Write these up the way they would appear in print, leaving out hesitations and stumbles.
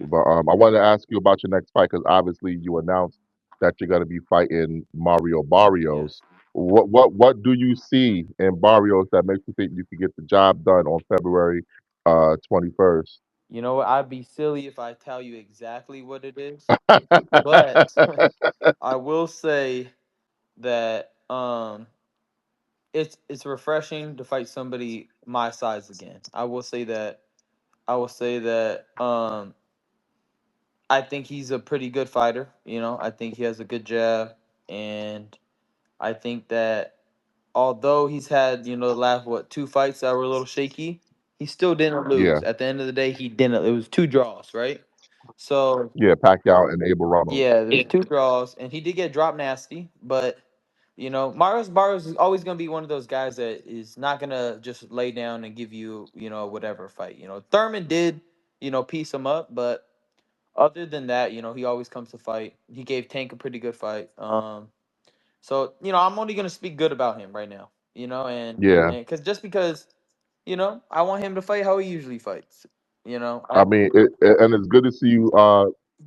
But I wanted to ask you about your next fight because obviously you announced that you're going to be fighting Mario Yes. Barrios. What do you see in Barrios that makes you think you can get the job done on February 21st? You know what? I'd be silly if I tell you exactly what it is, but I will say that it's refreshing to fight somebody my size again. I will say that. I will say that I think he's a pretty good fighter. I think he has a good jab, and I think that although he's had the last two fights that were a little shaky, he still didn't Yeah, lose. At the end of the day, he didn't. It was two draws, right? So yeah, Pacquiao and Abel Ramos. yeah, there's two draws, and he did get dropped nasty, but Mario Barrios is always gonna be one of those guys that is not gonna just lay down and give you whatever fight. Thurman did piece him up, but other than that, he always comes to fight. He gave Tank a pretty good fight. So I'm only gonna speak good about him right now. Yeah, And because I want him to fight how he usually fights. I mean, and it's good to see you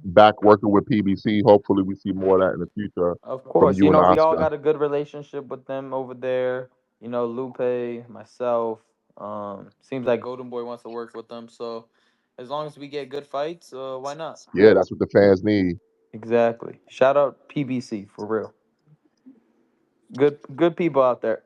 back working with PBC. Hopefully, we see more of that in the future Of from course, you and we all Oscar. got a good relationship with them over there. Lupe, myself. Seems like Golden Boy wants to work with them. So, as long as we get good fights, why not? Yeah, that's what the fans need. Exactly. Shout out PBC for real. Good people out there.